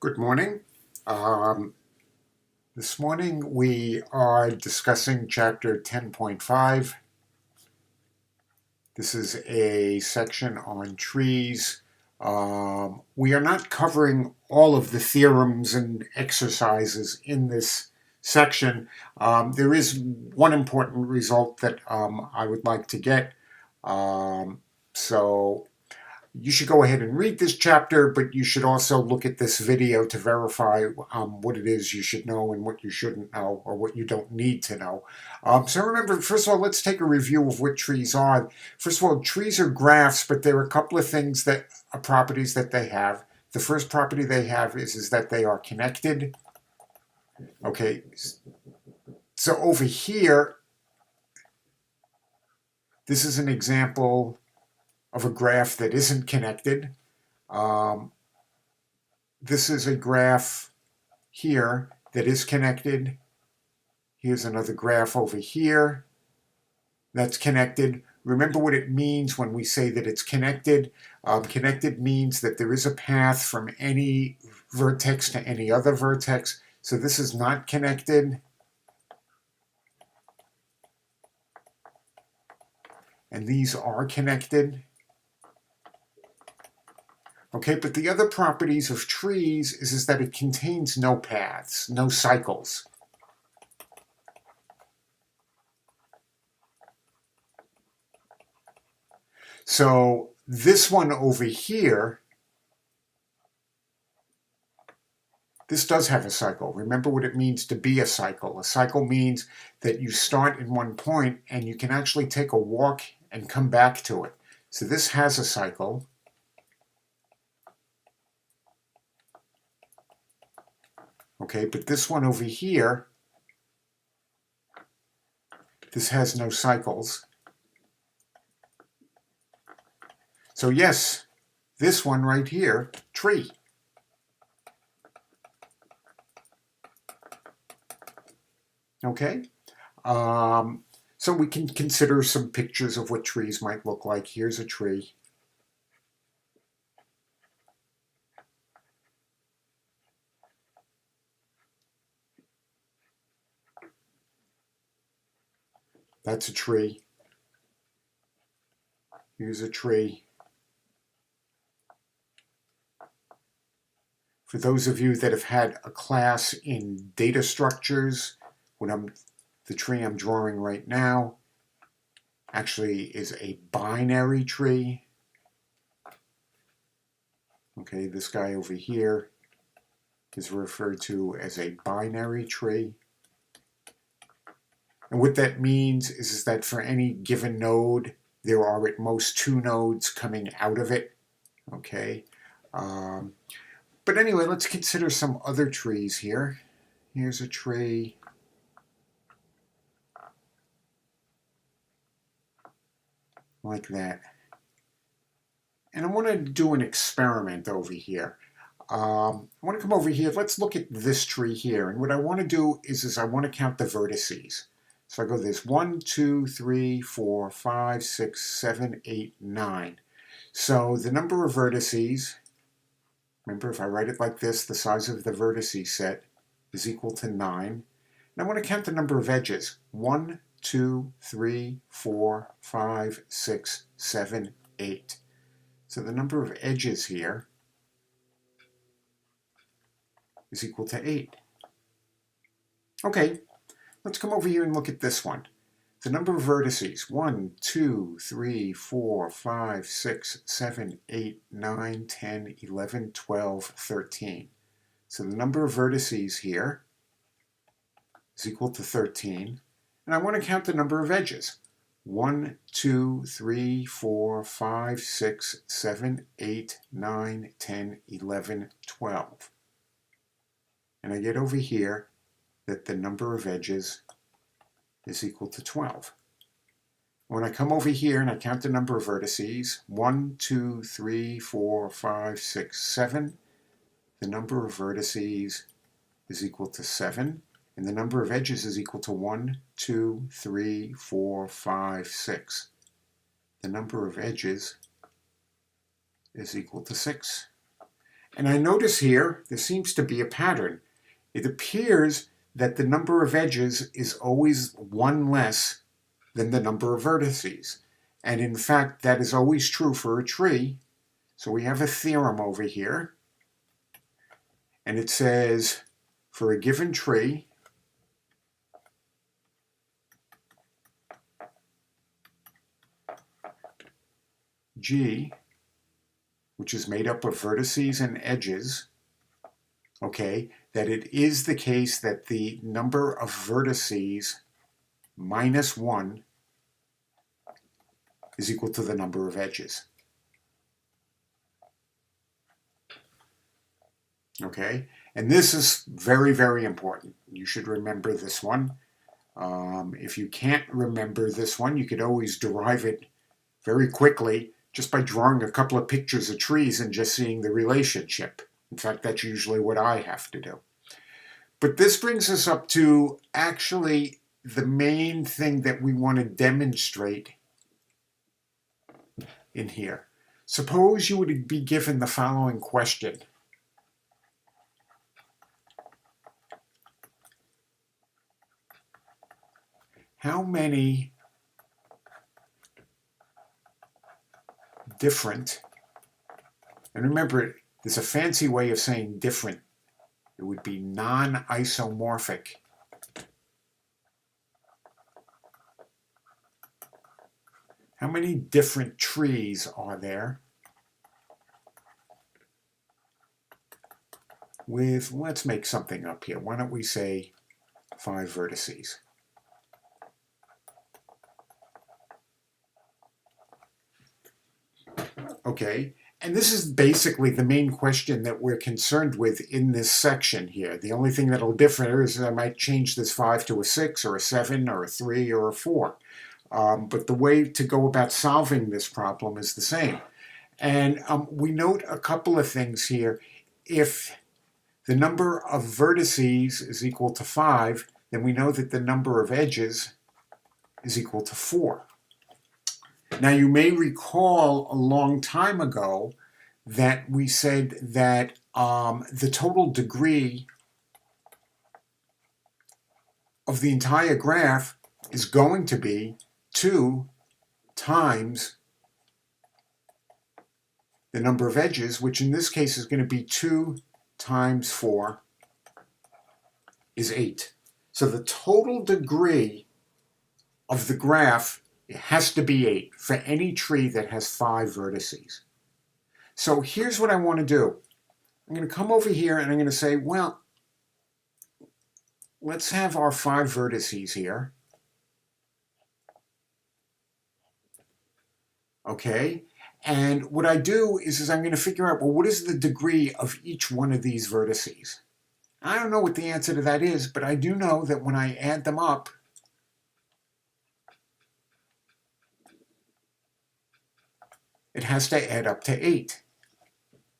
Good morning. This morning we are discussing chapter 10.5. This is a section on trees. We are not covering all of the theorems and exercises in this section. There is one important result that I would like to get. So you should go ahead and read this chapter, but you should also look at this video to verify what it is you should know and what you shouldn't know, or what you don't need to know. So remember, first of all, let's take a review of what trees are. First of all, trees are graphs, but there are a couple of things that are properties that they have. The first property they have is that they are connected. Okay, so over here, this is an example of a graph that isn't connected. This is a graph here that is connected. Here's another graph over here that's connected. Remember what it means when we say that it's connected. Connected means that there is a path from any vertex to any other vertex. So this is not connected. And these are connected. Okay, but the other properties of trees is that it contains no paths, no cycles. So this one over here, this does have a cycle. Remember what it means to be a cycle. A cycle means that you start in one point and you can actually take a walk and come back to it. So this has a cycle. Okay, but this one over here, this has no cycles. So yes, this one right here, tree. Okay, so we can consider some pictures of what trees might look like. Here's a tree. That's a tree. Here's a tree. For those of you that have had a class in data structures, the tree I'm drawing right now actually is a binary tree. Okay, this guy over here is referred to as a binary tree. And what that means is that for any given node, there are at most two nodes coming out of it. Okay. But anyway, let's consider some other trees here. Here's a tree. Like that. And I want to do an experiment over here. I want to come over here. Let's look at this tree here. And what I want to do is I want to count the vertices. So I go this 1, 2, 3, 4, 5, 6, 7, 8, 9. So the number of vertices, remember if I write it like this, the size of the vertices set is equal to 9. And I want to count the number of edges. 1, 2, 3, 4, 5, 6, 7, 8. So the number of edges here is equal to 8. Okay, let's come over here and look at this one. The number of vertices, 1, 2, 3, 4, 5, 6, 7, 8, 9, 10, 11, 12, 13. So the number of vertices here is equal to 13. And I want to count the number of edges. 1, 2, 3, 4, 5, 6, 7, 8, 9, 10, 11, 12. And I get over here that the number of edges is equal to 12. When I come over here and I count the number of vertices, 1, 2, 3, 4, 5, 6, 7, the number of vertices is equal to 7, and the number of edges is equal to 1, 2, 3, 4, 5, 6. The number of edges is equal to 6. And I notice here, there seems to be a pattern. It appears that the number of edges is always one less than the number of vertices. And in fact, that is always true for a tree. So we have a theorem over here. And it says, for a given tree, G, which is made up of vertices and edges, okay, that it is the case that the number of vertices minus 1 is equal to the number of edges. Okay, and this is very, very important. You should remember this one. If you can't remember this one, you could always derive it very quickly just by drawing a couple of pictures of trees and just seeing the relationship. In fact, that's usually what I have to do. But this brings us up to actually the main thing that we want to demonstrate in here. Suppose you would be given the following question. How many different, and remember, there's a fancy way of saying different. It would be non-isomorphic. How many different trees are there with, let's make something up here. Why don't we say 5 vertices? Okay, and this is basically the main question that we're concerned with in this section here. The only thing that'll differ is I might change this 5 to a 6 or a 7 or a 3 or a 4. But the way to go about solving this problem is the same. And we note a couple of things here. If the number of vertices is equal to 5, then we know that the number of edges is equal to 4. Now, you may recall a long time ago that we said that the total degree of the entire graph is going to be 2 times the number of edges, which in this case is going to be 2 times 4 is 8. So the total degree of the graph, it has to be 8 for any tree that has 5 vertices. So here's what I want to do. I'm going to come over here and I'm going to say, well, let's have our 5 vertices here. Okay, and what I do is I'm going to figure out, well, what is the degree of each one of these vertices? I don't know what the answer to that is, but I do know that when I add them up, it has to add up to 8.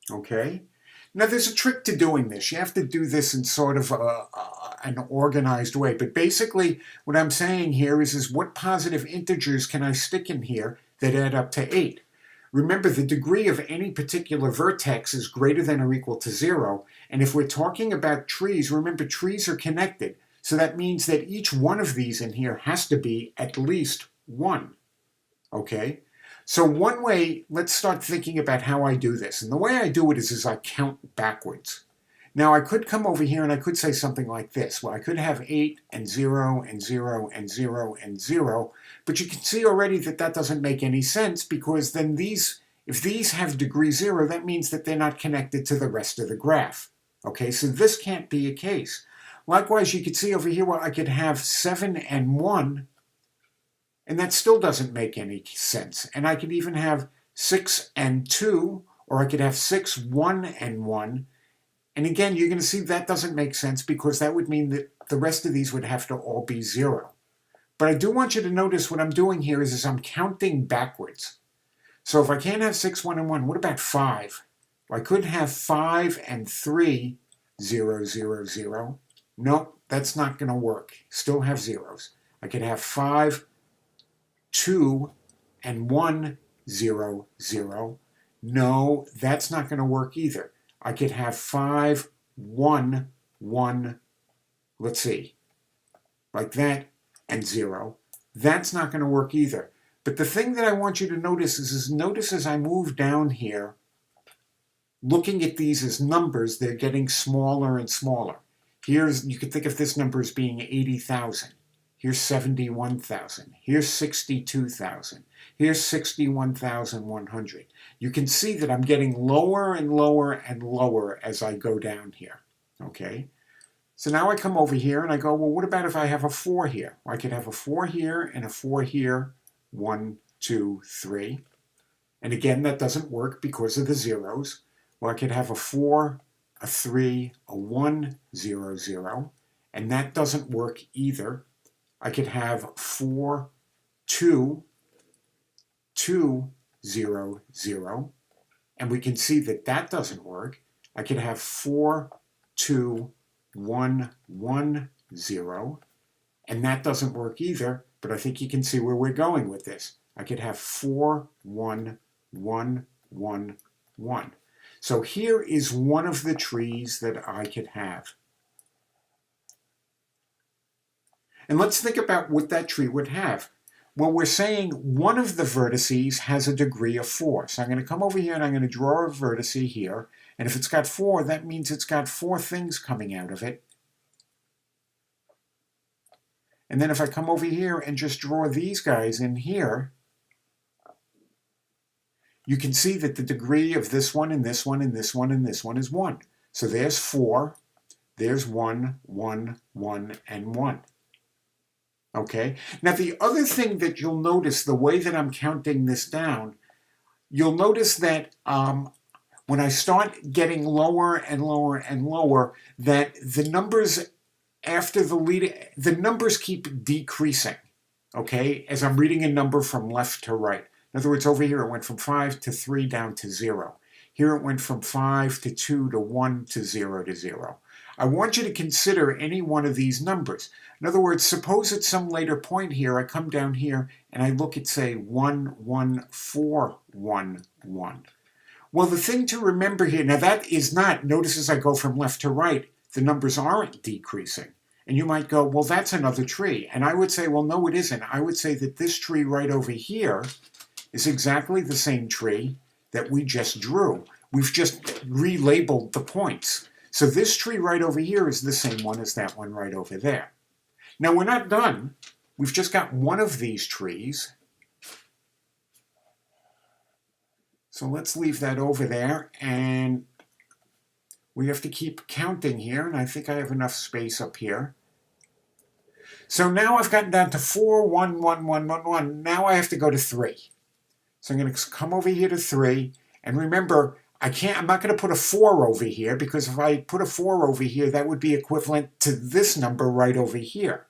Okay? Now there's a trick to doing this. You have to do this in sort of an organized way. But basically what I'm saying here is what positive integers can I stick in here that add up to 8? Remember, the degree of any particular vertex is greater than or equal to 0. And if we're talking about trees, remember trees are connected. So that means that each one of these in here has to be at least 1. Okay? So one way, let's start thinking about how I do this. And the way I do it is I count backwards. Now I could come over here and I could say something like this. Well, I could have 8 and 0 and 0 and 0 and 0. But you can see already that that doesn't make any sense, because then if these have degree 0, that means that they're not connected to the rest of the graph. Okay, so this can't be a case. Likewise, you could see over here, well, I could have 7 and 1. And that still doesn't make any sense. And I could even have 6 and 2, or I could have 6, 1, and 1. And again, you're going to see that doesn't make sense, because that would mean that the rest of these would have to all be 0. But I do want you to notice what I'm doing here is I'm counting backwards. So if I can't have 6, 1, and 1, what about 5? Well, I could have 5 and 3, 0, 0, 0. Nope, that's not going to work. Still have zeros. I could have 5, 2 and 1, 0, 0. No, that's not going to work either. I could have 5, 1, 1, let's see, like that, and 0. That's not going to work either. But the thing that I want you to notice is notice as I move down here, looking at these as numbers, they're getting smaller and smaller. Here's, you could think of this number as being 80,000. Here's 71,000. Here's 62,000. Here's 61,100. You can see that I'm getting lower and lower and lower as I go down here. Okay? So now I come over here and I go, well, what about if I have a 4 here? Well, I could have a 4 here and a 4 here. 1, 2, 3. And again, that doesn't work because of the zeros. Well, I could have a 4, a 3, a 1, 0, 0. And that doesn't work either. I could have 4, 2, 2, 0, 0. And we can see that that doesn't work. I could have 4, 2, 1, 1, 0. And that doesn't work either. But I think you can see where we're going with this. I could have 4, 1, 1, 1, 1. So here is one of the trees that I could have. And let's think about what that tree would have. Well, we're saying one of the vertices has a degree of 4. So I'm going to come over here and I'm going to draw a vertice here. And if it's got 4, that means it's got 4 things coming out of it. And then if I come over here and just draw these guys in here, you can see that the degree of this one and this one and this one and this one is 1. So there's 4, there's 1, 1, 1, and 1. Okay? Now the other thing that you'll notice, the way that I'm counting this down, you'll notice that when I start getting lower and lower and lower, that the numbers after the numbers keep decreasing, okay, as I'm reading a number from left to right. In other words, over here it went from 5 to 3 down to 0. Here it went from 5 to 2 to 1 to 0 to 0. I want you to consider any one of these numbers. In other words, suppose at some later point here, I come down here and I look at, say, 1, 1, 4, 1, 1. Well, the thing to remember here, now that is not, notice as I go from left to right, the numbers aren't decreasing. And you might go, well, that's another tree. And I would say, well, no, it isn't. I would say that this tree right over here is exactly the same tree that we just drew. We've just relabeled the points. So this tree right over here is the same one as that one right over there. Now, we're not done. We've just got one of these trees. So let's leave that over there, and we have to keep counting here, and I think I have enough space up here. So now I've gotten down to 4, 1, 1, 1, 1, 1. Now I have to go to 3. So I'm going to come over here to 3, and remember, I'm not going to put a 4 over here, because if I put a 4 over here, that would be equivalent to this number right over here.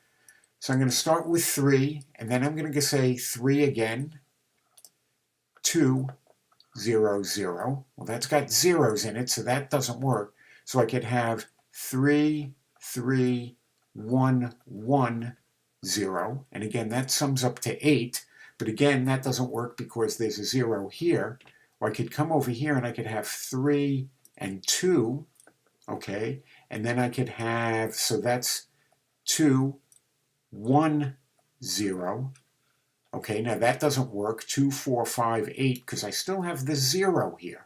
So I'm going to start with 3, and then I'm going to say 3 again, 2, 0, 0. Well, that's got zeros in it, so that doesn't work. So I could have 3, 3, 1, 1, 0. And again, that sums up to 8. But again, that doesn't work because there's a 0 here. Or I could come over here and I could have 3 and 2. Okay. And then I could have, so that's 2, 1, 0. Okay, now that doesn't work, 2, 4, 5, 8, because I still have the 0 here.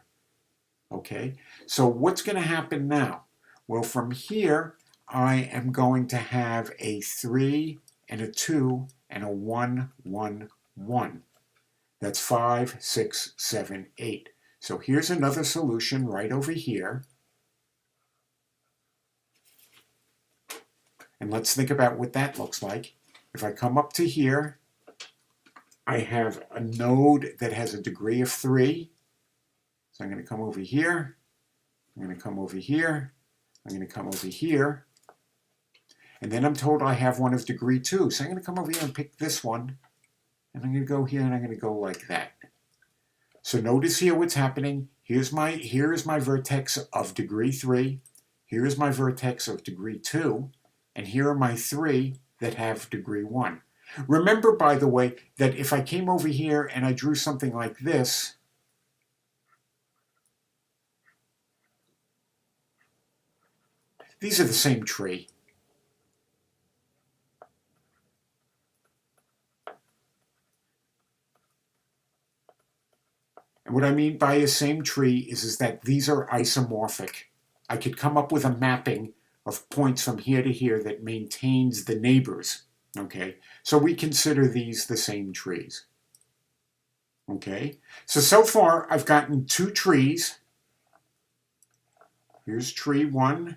Okay, so what's going to happen now? Well, from here, I am going to have a 3 and a 2 and a 1, 1, 1. That's 5, 6, 7, 8. So here's another solution right over here. And let's think about what that looks like. If I come up to here, I have a node that has a degree of 3. So I'm going to come over here. I'm going to come over here. I'm going to come over here. And then I'm told I have one of degree 2. So I'm going to come over here and pick this one. And I'm going to go here and I'm going to go like that. So notice here what's happening. Here is my vertex of degree 3. Here is my vertex of degree 2. And here are my 3 that have degree 1. Remember, by the way, that if I came over here and I drew something like this, These are the same tree. And what I mean by a same tree is that these are isomorphic. I could come up with a mapping of points from here to here that maintains the neighbors. Okay, so we consider these the same trees. Okay, so far I've gotten two trees. Here's tree 1.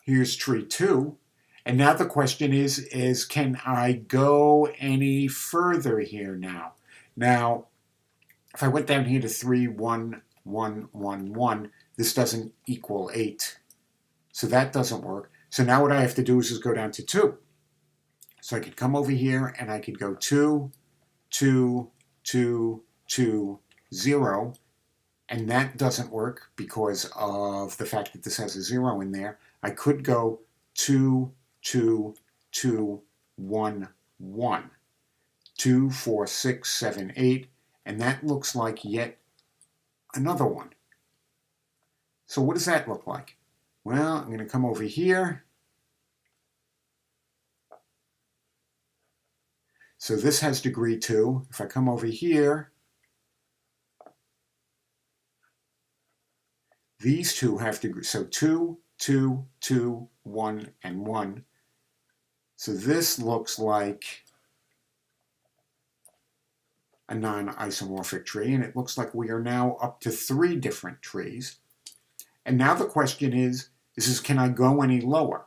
Here's tree 2. And now the question is can I go any further here now? Now, if I went down here to 3, 1, 1, 1, 1, this doesn't equal 8. So that doesn't work. So now what I have to do is just go down to 2. So I could come over here and I could go 2, 2, 2, 2, 0. And that doesn't work because of the fact that this has a 0 in there. I could go 2, 2, 2, 1, 1. 2, 4, 6, 7, 8. And that looks like yet another one. So what does that look like? Well, I'm going to come over here. So this has degree 2. If I come over here, these two have degree. So 2, 2, 2, 1, and 1. So this looks like a non-isomorphic tree, and it looks like we are now up to 3 different trees. And now the question is can I go any lower?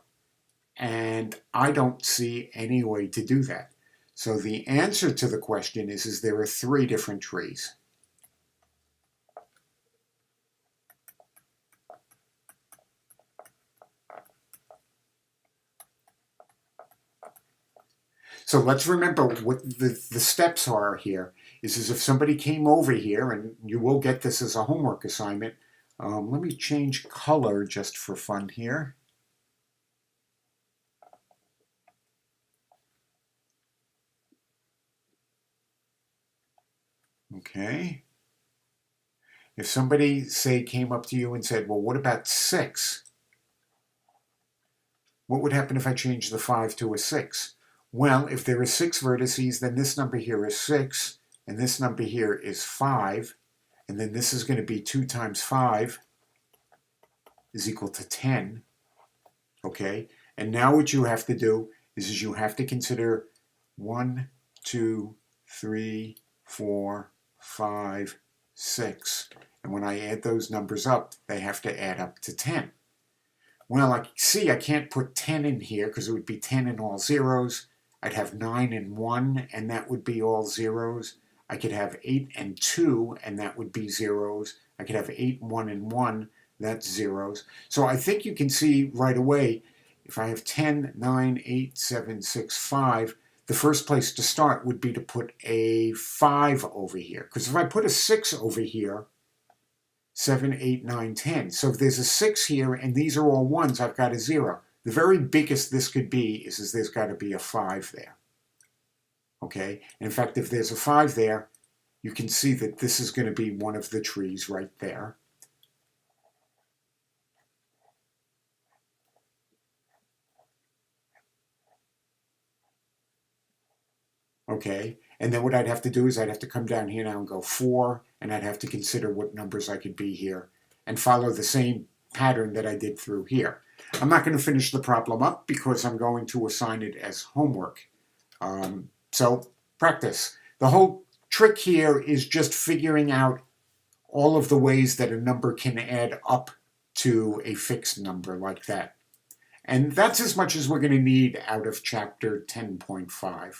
And I don't see any way to do that. So the answer to the question is there are 3 different trees. So let's remember what the steps are here. Is if somebody came over here, and you will get this as a homework assignment. Let me change color just for fun here. Okay. If somebody, say, came up to you and said, well, what about 6? What would happen if I changed the 5 to a 6? Well, if there are 6 vertices, then this number here is 6, and this number here is 5, and then this is going to be 2 times 5 is equal to 10. Okay? And now what you have to do is you have to consider 1, 2, 3, 4, 5, 6. And when I add those numbers up, they have to add up to 10. Well, I can't put 10 in here because it would be 10 in all zeros. I'd have 9 and 1, and that would be all zeros. I could have 8 and 2, and that would be zeros. I could have 8, 1, and 1, that's zeros. So I think you can see right away, if I have 10, 9, 8, 7, 6, 5, the first place to start would be to put a 5 over here. Because if I put a 6 over here, 7, 8, 9, 10. So if there's a 6 here and these are all 1s, I've got a 0. The very biggest this could be is there's got to be a 5 there. Okay? And in fact, if there's a 5 there, you can see that this is going to be one of the trees right there. Okay? And then what I'd have to do is I'd have to come down here now and go 4, and I'd have to consider what numbers I could be here and follow the same pattern that I did through here. I'm not going to finish the problem up because I'm going to assign it as homework. So practice. The whole trick here is just figuring out all of the ways that a number can add up to a fixed number like that. And that's as much as we're going to need out of chapter 10.5.